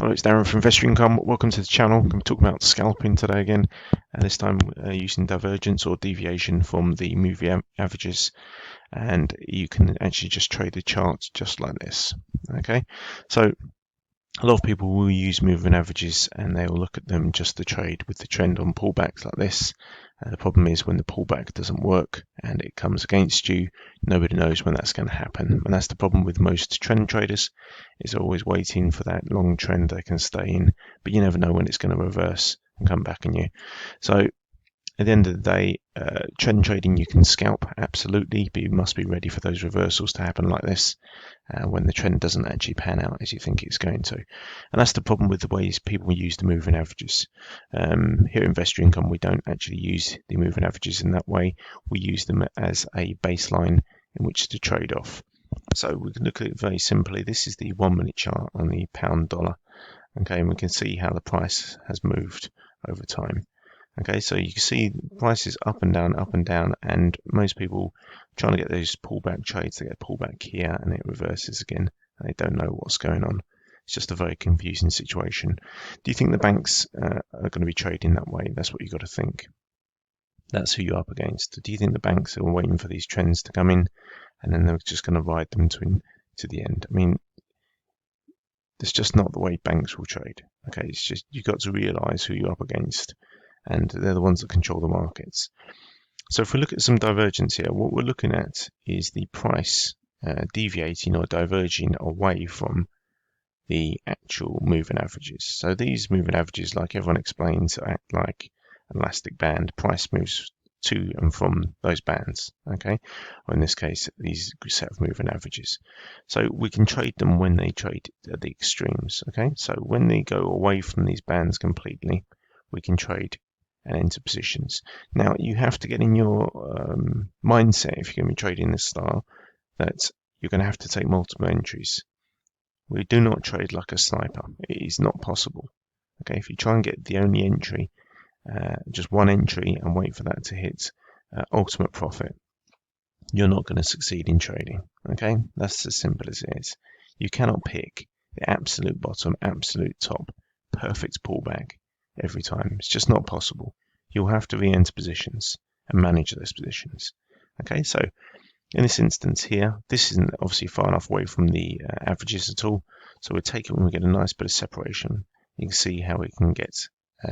Hello, it's Darren from Investor Income. Welcome to the channel. I'm going to talk about scalping today again, and this time using divergence or deviation from the moving averages. And you can actually just trade the charts just like this. Okay, so a lot of people will use moving averages and they will look at them just to trade with the trend on pullbacks like this. The problem is when the pullback doesn't work and it comes against you, nobody knows when that's going to happen. And that's the problem with most trend traders, is always waiting for that long trend they can stay in, but you never know when it's going to reverse and come back on you. So at the end of the day, trend trading you can scalp, absolutely, but you must be ready for those reversals to happen like this when the trend doesn't actually pan out as you think it's going to. And that's the problem with the ways people use the moving averages. Here at Investor Income, we don't actually use the moving averages in that way. We use them as a baseline in which to trade off. So we can look at it very simply. This is the 1 minute chart on the pound dollar. Okay, and we can see how the price has moved over time. Okay, so you can see prices up and down, and most people trying to get those pullback trades, they get pullback here and it reverses again, and they don't know what's going on. It's just a very confusing situation. Do you think the banks are going to be trading that way? That's what you've got to think. That's who you're up against. Do you think the banks are waiting for these trends to come in and then they're just going to ride them to the end? I mean, that's just not the way banks will trade. Okay, it's just you've got to realize who you're up against, and they're the ones that control the markets. So if we look at some divergence here, what we're looking at is the price deviating or diverging away from the actual moving averages. So these moving averages, like everyone explains, act like an elastic band. Price moves to and from those bands, okay, or in this case these set of moving averages. So we can trade them when they trade at the extremes. Okay, so when they go away from these bands completely, we can trade and enter positions. Now you have to get in your mindset, if you're going to be trading this style, that you're going to have to take multiple entries. We do not trade like a sniper. It is not possible. Okay, if you try and get the only entry, just one entry, and wait for that to hit ultimate profit, you're not going to succeed in trading. Okay, that's as simple as it is. You cannot pick the absolute bottom, absolute top, perfect pullback every time. It's just not possible. You'll have to re-enter positions and manage those positions. Okay, so in this instance here, this isn't obviously far enough away from the averages at all, so we'll take it when we get a nice bit of separation. You can see how we can get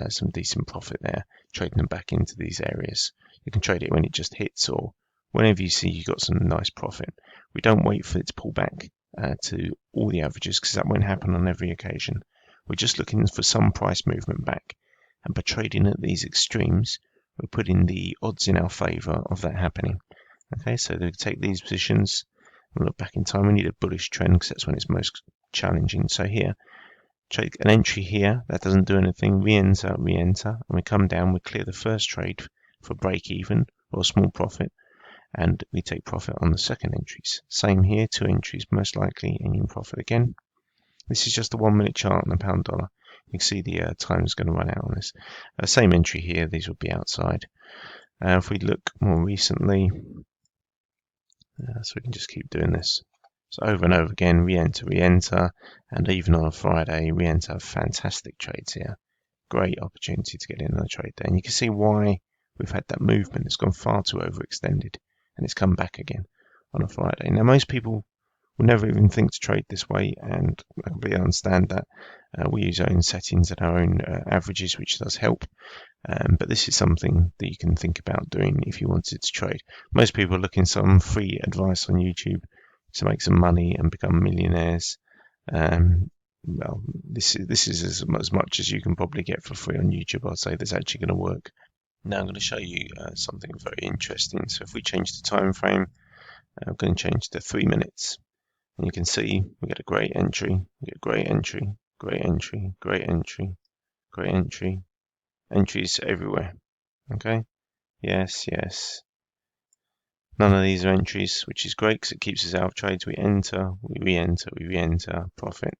some decent profit there, trading them back into these areas. You can trade it when it just hits or whenever you see you got some nice profit. We don't wait for it to pull back to all the averages, because that won't happen on every occasion. We're just looking for some price movement back, and by trading at these extremes, we're putting the odds in our favor of that happening. Okay, so they take these positions and look back in time. We need a bullish trend because that's when it's most challenging. So here, take an entry here, that doesn't do anything, re-enter, and we come down, we clear the first trade for break even or a small profit, and we take profit on the second entries. Same here, 2 entries most likely, and you can profit again. This is just a 1 minute chart on the pound dollar. You can see the time is going to run out on this. Same entry here, these will be outside. If we look more recently, so we can just keep doing this. So over and over again, re-enter, and even on a Friday, re-enter. Fantastic trades here. Great opportunity to get in on a trade there. And you can see why we've had that movement. It's gone far too overextended, and it's come back again on a Friday. Now, most people will never even think to trade this way, and I completely understand that. We use our own settings and our own averages, which does help. But this is something that you can think about doing if you wanted to trade. Most people are looking for some free advice on YouTube to make some money and become millionaires. Well, this is as much as you can probably get for free on YouTube. I'd say that's actually going to work. Now I'm going to show you something very interesting. So if we change the time frame, I'm going to change to 3 minutes. And you can see we get a great entry, we get great entry, great entry, great entry, great entry, entries everywhere. Okay, yes, yes. None of these are entries, which is great because it keeps us out of trades. We enter, we re-enter, we re-enter, profit.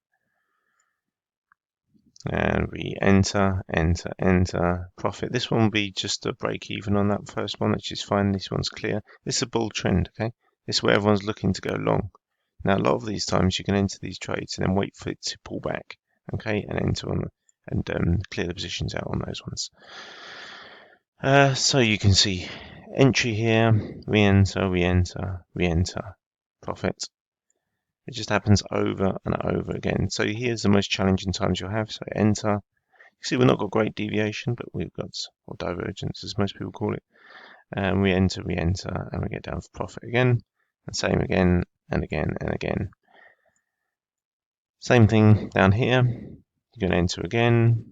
And we enter, profit. This one will be just a break even on that first one, which is fine. This one's clear. This is a bull trend, okay? This is where everyone's looking to go long. Now, a lot of these times you can enter these trades and then wait for it to pull back okay, and enter on and clear the positions out on those ones. So you can see entry here, re-enter, re-enter, re-enter, profit. It just happens over and over again. So here's the most challenging times you'll have. So enter. You see we've not got great deviation, but we've got, or divergence as most people call it. And we enter, and we get down for profit again. And same again, and again, and again. Same thing down here. You're going to enter again.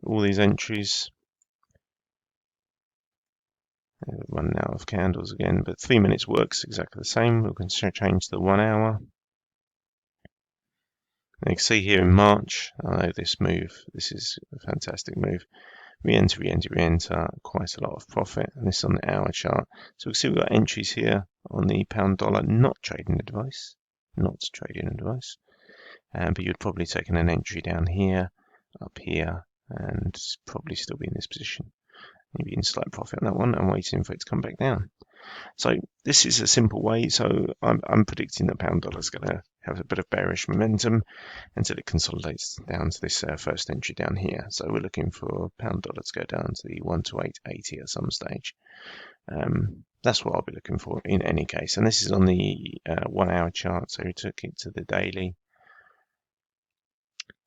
All these entries. Running out of candles again, but 3 minutes works exactly the same. We can change the 1 hour. And you can see here in March, I know this move, this is a fantastic move. Re-enter, re-enter, re-enter, quite a lot of profit. And this is on the hour chart. So we can see we've got entries here on the pound dollar, not trading advice, but you'd probably taken an entry down here, up here, and probably still be in this position. Maybe in slight profit on that one and waiting for it to come back down. So this is a simple way. So I'm predicting that pound dollar is going to have a bit of bearish momentum until it consolidates down to this first entry down here. So we're looking for pound dollar to go down to the 128.80 at some stage. That's what I'll be looking for in any case. And this is on the 1 hour chart. So we took it to the daily.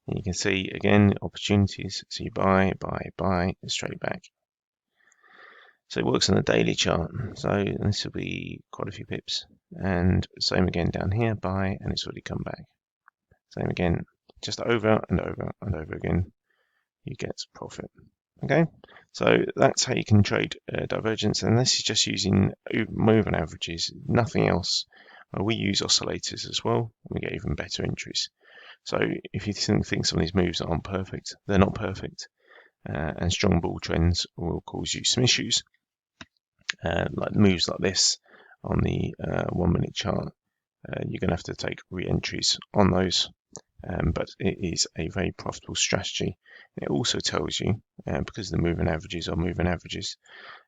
And you can see again opportunities. So you buy, straight back. So it works on the daily chart. So this will be quite a few pips. And same again down here, buy, and it's already come back. Same again, just over and over and over again, you get profit. Okay, so that's how you can trade divergence, and this is just using moving averages, nothing else. We use oscillators as well, and we get even better entries. So if you think some of these moves aren't perfect, they're not perfect, and strong bull trends will cause you some issues. Like moves like this on the 1 minute chart, you're going to have to take re-entries on those, but it is a very profitable strategy. It also tells you, because the moving averages are moving averages,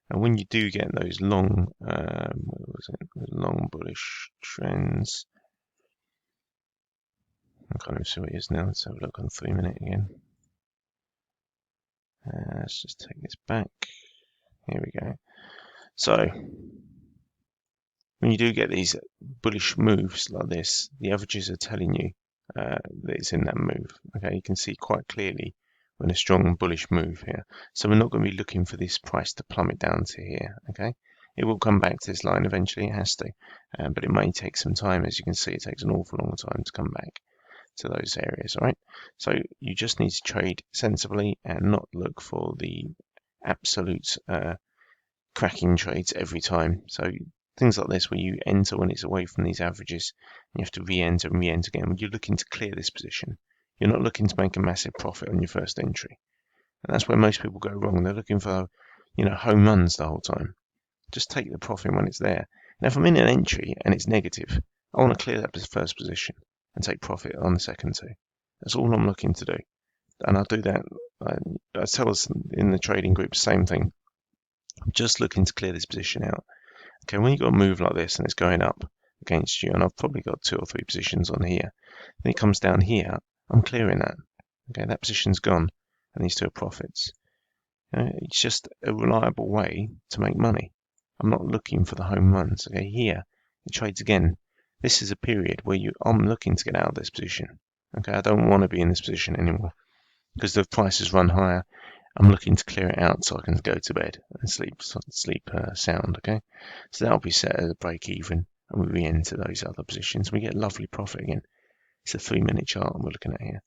and when you do get those long, long bullish trends, I can't even see what it is now. Let's have a look on 3 minute again. Let's just take this back. Here we go. So when you do get these bullish moves like this, the averages are telling you that it's in that move. Okay, you can see quite clearly when a strong bullish move here. So we're not going to be looking for this price to plummet down to here. Okay, it will come back to this line eventually. It has to, but it may take some time. As you can see, it takes an awful long time to come back to those areas. All right, so you just need to trade sensibly and not look for the absolute cracking trades every time. So things like this where you enter when it's away from these averages and you have to re-enter and re-enter again. When you're looking to clear this position, you're not looking to make a massive profit on your first entry. And that's where most people go wrong. They're looking for, home runs the whole time. Just take the profit when it's there. Now if I'm in an entry and it's negative, I want to clear that first position and take profit on the second two. That's all I'm looking to do. And I'll do that. I tell us in the trading group, same thing. I'm just looking to clear this position out. Okay, when you've got a move like this and it's going up against you, and I've probably got 2 or 3 positions on here, then it comes down here, I'm clearing that. Okay, that position's gone, and these 2 are profits. It's just a reliable way to make money. I'm not looking for the home runs. Okay, here, it trades again. This is a period where I'm looking to get out of this position. Okay, I don't want to be in this position anymore because the prices run higher. I'm looking to clear it out so I can go to bed and sleep sound. Okay, so that'll be set at a break even, and we re-enter those other positions. We get lovely profit again. It's a 3 minute chart we're looking at here.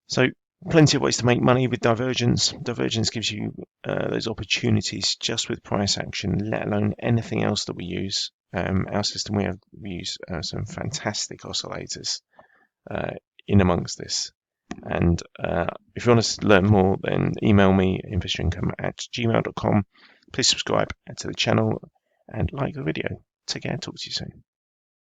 So plenty of ways to make money with divergence. Divergence gives you those opportunities just with price action, let alone anything else that we use. Our system, we use some fantastic oscillators in amongst this. And if you want to learn more, then email me, investyourincome@gmail.com. Please subscribe to the channel and like the video. Take care. Talk to you soon.